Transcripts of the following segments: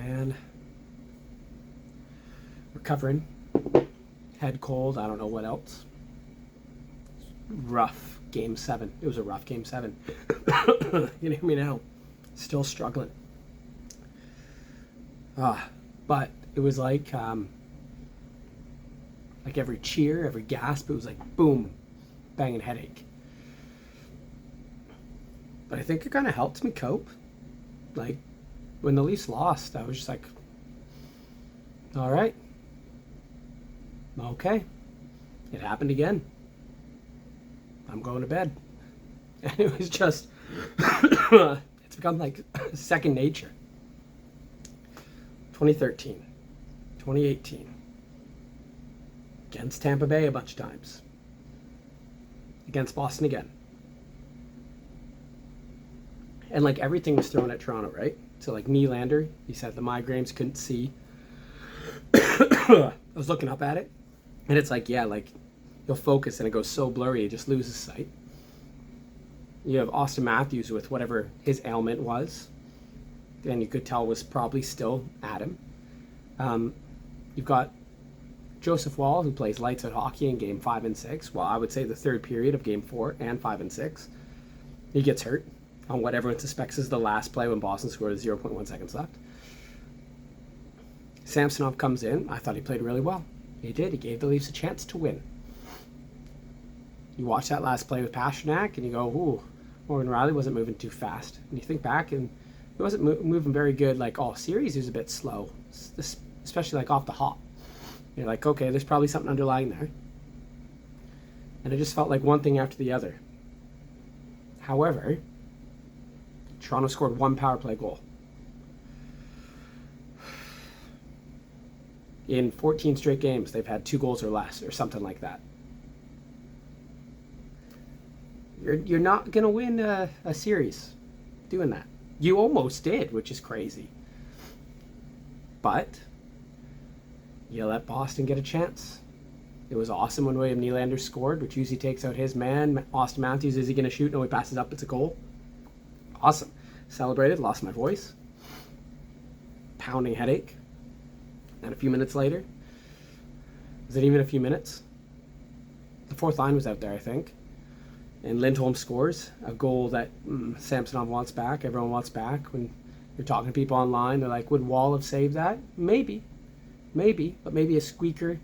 man. Recovering. Head cold. I don't know what else. Rough game 7. It was a rough game 7. You know me now. Still struggling. But it was like every cheer, every gasp, it was like boom, banging headache. But I think it kind of helped me cope. Like when the Leafs lost, I was just like, all right, okay, it happened again. I'm going to bed. And it was just, it's become like second nature. 2013, 2018, against Tampa Bay a bunch of times, against Boston again. And like everything was thrown at Toronto, right? So like Nylander, he said the migraines, couldn't see. I was looking up at it, and it's like, yeah, like you'll focus and it goes so blurry, it just loses sight. You have Austin Matthews with whatever his ailment was, and you could tell was probably still at him. You've got Joseph Wall, who plays lights out hockey in game 5 and 6. Well, I would say the third period of game 4 and 5 and 6. He gets hurt on what everyone suspects is the last play when Boston scored 0.1 seconds left. Samsonov comes in. I thought he played really well. He did. He gave the Leafs a chance to win. You watch that last play with Pastrnak, and you go, ooh, Morgan Riley wasn't moving too fast. And you think back, and he wasn't moving very good. Like all series, he was a bit slow, especially like off the hop. You're like, okay, there's probably something underlying there. And it just felt like one thing after the other. However, Toronto scored 1 power play goal. In 14 straight games, they've had 2 goals or less, or something like that. You're not going to win a series doing that. You almost did, which is crazy. But you let Boston get a chance. It was awesome when William Nylander scored, which usually takes out his man. Austin Matthews, is he going to shoot? No, he passes up. It's a goal. Awesome. Celebrated. Lost my voice. Pounding headache. And a few minutes later, was it even a few minutes? The fourth line was out there, I think. And Lindholm scores a goal that Samsonov wants back. Everyone wants back. When you're talking to people online, they're like, would Wall have saved that? Maybe. But maybe a squeaker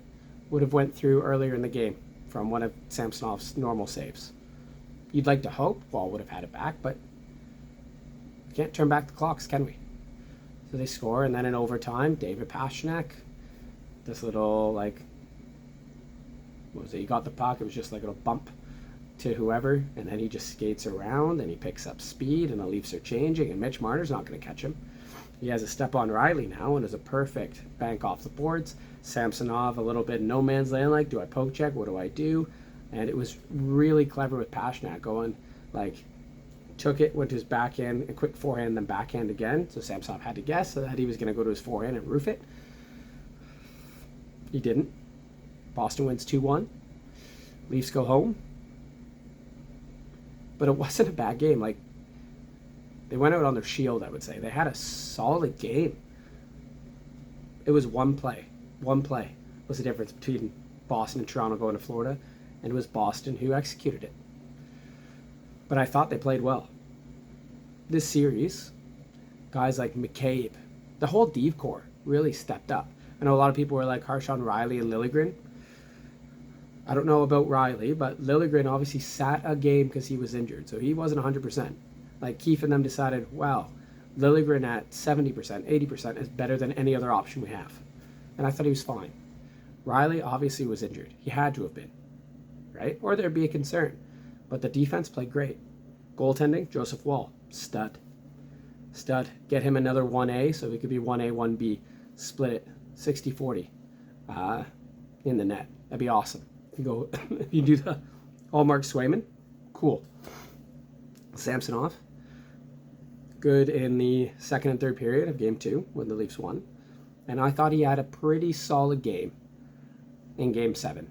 would have went through earlier in the game from one of Samsonov's normal saves. You'd like to hope Wall would have had it back, but we can't turn back the clocks, can we? So they score, and then in overtime, David Pastrnak, this little, like, what was it? He got the puck. It was just like a little bump to whoever, and then he just skates around, and he picks up speed, and the Leafs are changing, and Mitch Marner's not going to catch him. He has a step on Riley now, and is a perfect bank off the boards. Samsonov, a little bit no man's land, like, do I poke check? What do I do? And it was really clever with Pastrnak going, like, took it, went to his backhand, a quick forehand, then backhand again. So Samsonov had to guess that he was going to go to his forehand and roof it. He didn't. Boston wins 2-1. Leafs go home. But it wasn't a bad game. Like, they went out on their shield, I would say. They had a solid game. It was one play. One play was the difference between Boston and Toronto going to Florida, and it was Boston who executed it. But I thought they played well. This series, guys like McCabe, the whole Dave core really stepped up. I know a lot of people were like harsh on Riley and Liljegren. I don't know about Riley, but Liljegren obviously sat a game because he was injured, so he wasn't 100%. Like Keefe and them decided, wow, Liljegren at 70%, 80% is better than any other option we have. And I thought he was fine. Riley obviously was injured. He had to have been, right? Or there'd be a concern. But the defense played great. Goaltending, Joseph Wall, stud. Stud. Get him another 1A so he could be 1A, 1B. Split it 60-40 in the net. That'd be awesome. If you do the Mark Swayman, cool. Samsonov, good in the second and third period of game 2 when the Leafs won. And I thought he had a pretty solid game in game 7.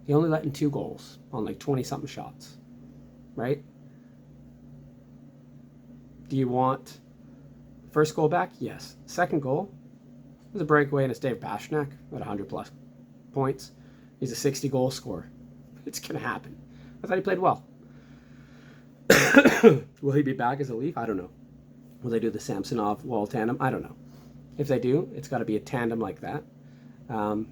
He only let in 2 goals on like 20-something shots, right? Do you want First goal back, yes. Second goal was a breakaway, and it's Dave Pastrnak at 100 plus points. He's a 60 goal scorer. It's going to happen. I thought he played well. Will he be back as a Leaf? I don't know. Will they do the Samsonov-Wall tandem? I don't know. If they do, it's got to be a tandem like that,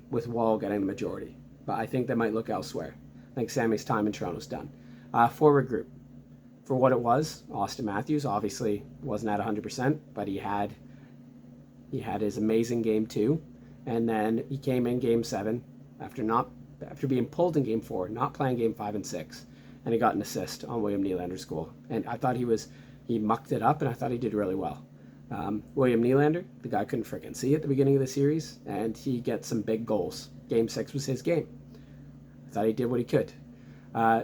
with Wall getting the majority. But I think they might look elsewhere. I think Sammy's time in Toronto's done. Forward group. For what it was, Austin Matthews obviously wasn't at 100%, but he had his amazing game 2, and then he came in game 7 after being pulled in game 4, not playing game 5 and 6, and he got an assist on William Nylander's goal. And I thought he mucked it up, and I thought he did really well. William Nylander, the guy couldn't freaking see at the beginning of the series, and he gets some big goals. Game 6 was his game. I thought he did what he could.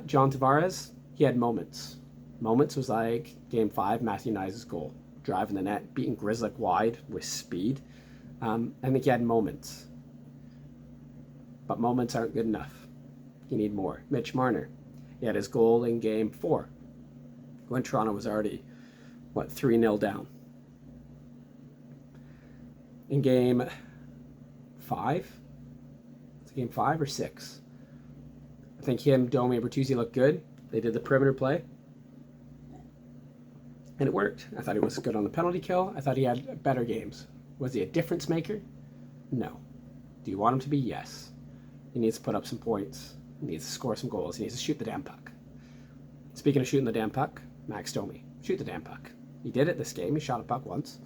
John Tavares, he had moments. Moments was like game 5, Matthew Knies' goal. Driving the net, beating Grzelcyk wide with speed. I think he had moments. But moments aren't good enough. You need more. Mitch Marner, he had his goal in game 4 when Toronto was already, 3-0 down. In game 5? It's game 5 or 6? I think him, Domi, and Bertuzzi looked good. They did the perimeter play. And it worked. I thought he was good on the penalty kill. I thought he had better games. Was he a difference maker? No. Do you want him to be? Yes. He needs to put up some points. He needs to score some goals. He needs to shoot the damn puck. Speaking of shooting the damn puck, Max Domi. Shoot the damn puck. He did it this game. He shot a puck once.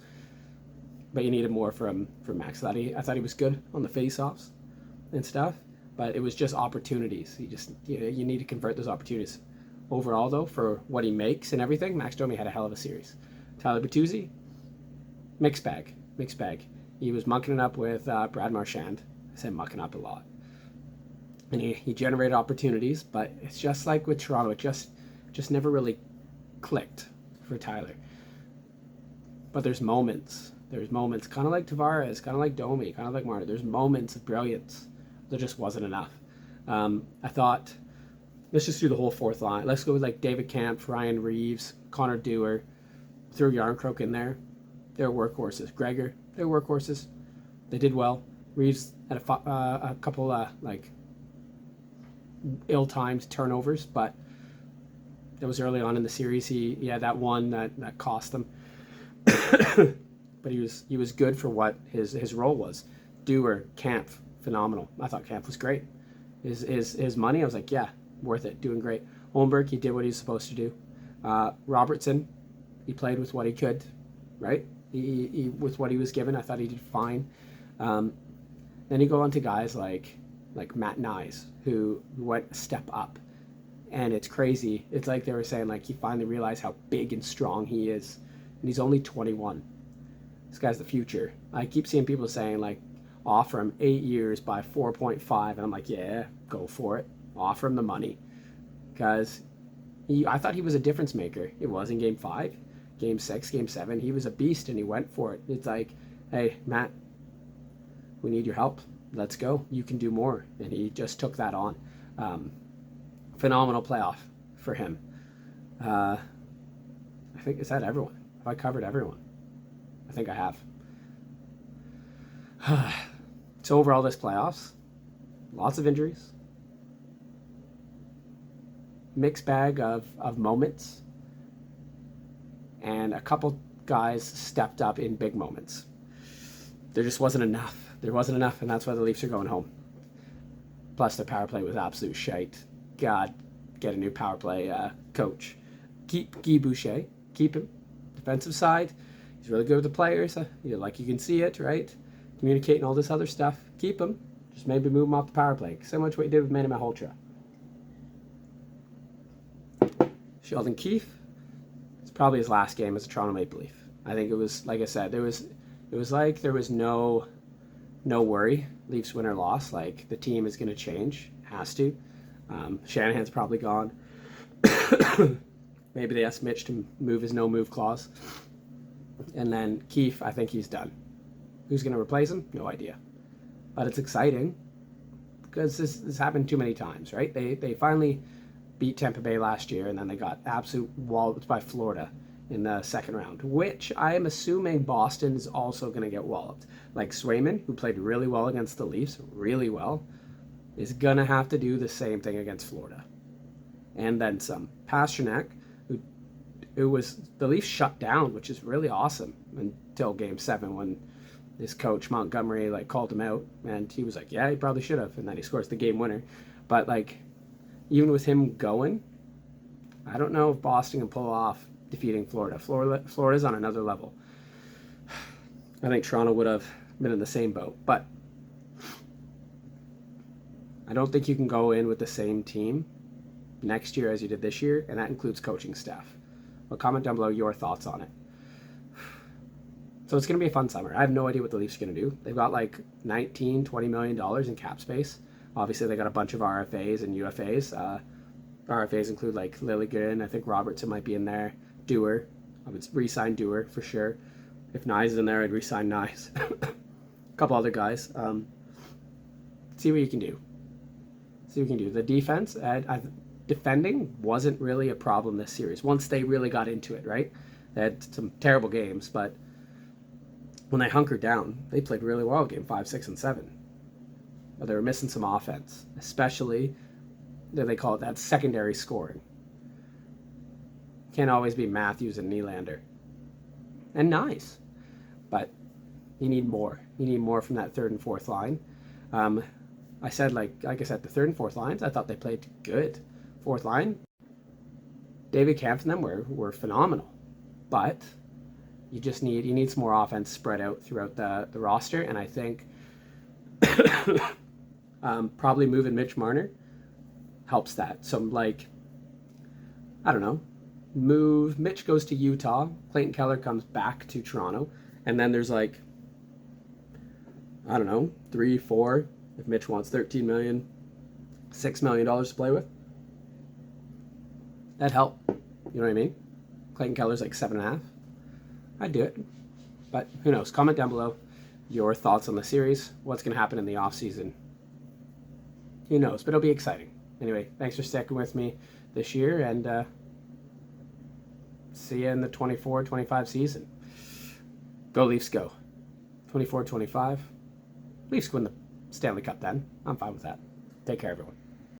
But you needed more from Max. I thought he was good on the face-offs and stuff. But it was just opportunities. You need to convert those opportunities. Overall, though, for what he makes and everything, Max Domi had a hell of a series. Tyler Bertuzzi, mixed bag. He was mucking it up with Brad Marchand. I say mucking up a lot. And he generated opportunities, but it's just like with Toronto, it just never really clicked for Tyler. But there's moments, kind of like Tavares, kind of like Domi, kind of like Marner. There's moments of brilliance. There just wasn't enough. I thought, let's just do the whole fourth line. Let's go with like David Kampf, Ryan Reeves, Connor Dewar, throw Yarncroke in there. They're workhorses. Gregor, they're workhorses. They did well. Reeves had a couple like ill-timed turnovers, but that was early on in the series. He had that one that cost them. But he was good for what his role was. Dewar, Kampf, phenomenal. I thought Kampf was great. His money, I was like, yeah, worth it, doing great. Holmberg, he did what he was supposed to do. Robertson, he played with what he could, right? He with what he was given, I thought he did fine. Then you go on to guys like Matt Knies, who went a step up. And it's crazy. It's like they were saying, like, he finally realized how big and strong he is. And he's only 21. This guy's the future. I keep seeing people saying, like, offer him 8 years by 4.5. And I'm like, yeah, go for it. Offer him the money. Because I thought he was a difference maker. It was in Game 5, Game 6, Game 7. He was a beast, and he went for it. It's like, hey, Matt, we need your help. Let's go. You can do more. And he just took that on. Phenomenal playoff for him. I think, is that everyone? Have I covered everyone? I think I have. So overall, this playoffs, lots of injuries. Mixed bag of moments. And a couple guys stepped up in big moments. There just wasn't enough. There wasn't enough, and that's why the Leafs are going home. Plus, their power play was absolute shite. God, get a new power play coach. Keep Guy Boucher. Keep him. Defensive side. He's really good with the players. You can see it, right? Communicating all this other stuff. Keep him. Just maybe move him off the power play. So much what you did with Manny Malhotra. Sheldon Keefe. It's probably his last game as a Toronto Maple Leaf. I think it was, like I said, it was like there was no worry. Leafs win or loss. Like, the team is going to change. Has to. Shanahan's probably gone. Maybe they asked Mitch to move his no-move clause. And then Keefe, I think he's done. Who's going to replace him? No idea. But it's exciting because this happened too many times, right? They finally beat Tampa Bay last year, and then they got absolute walloped by Florida in the second round, which I am assuming Boston is also going to get walloped. Like Swayman, who played really well against the Leafs, really well, is going to have to do the same thing against Florida. And then some. Pastrnak, who was the Leafs shut down, which is really awesome until Game 7 when his coach Montgomery called him out, and he was like, yeah, he probably should have, and then he scores the game winner. But even with him going, I don't know if Boston can pull off defeating Florida. Florida's on another level. I think Toronto would have been in the same boat, but I don't think you can go in with the same team next year as you did this year, and that includes coaching staff. But comment down below your thoughts on it. So it's going to be a fun summer. I have no idea what the Leafs are going to do. They've got $19-20 million in cap space. Obviously, they got a bunch of RFAs and UFAs. RFAs include Liljegren. I think Robertson might be in there. Dewar. I would re-sign Dewar for sure. If Nyes is in there, I'd re-sign Nyes. A couple other guys. See what you can do. See what you can do. The defense, defending wasn't really a problem this series. Once they really got into it, right? They had some terrible games, but when they hunkered down, they played really well game 5, 6, and 7. But they were missing some offense, especially, they call it that secondary scoring. Can't always be Matthews and Nylander. And nice. But you need more. You need more from that third and fourth line. I said, like I said, the third and fourth lines, I thought they played good. Fourth line, David Kampf and them were phenomenal. But you need some more offense spread out throughout the roster. And I think probably moving Mitch Marner helps that. So, I don't know, Mitch goes to Utah, Clayton Keller comes back to Toronto, and then there's I don't know, 3, 4, if Mitch wants $13 million, $6 million to play with. That'd help. You know what I mean? Clayton Keller's 7.5. I'd do it. But who knows? Comment down below your thoughts on the series. What's going to happen in the offseason? Who knows? But it'll be exciting. Anyway, thanks for sticking with me this year, and see you in the 24-25 season. Go Leafs, go. 24-25. Leafs win the Stanley Cup then. I'm fine with that. Take care, everyone.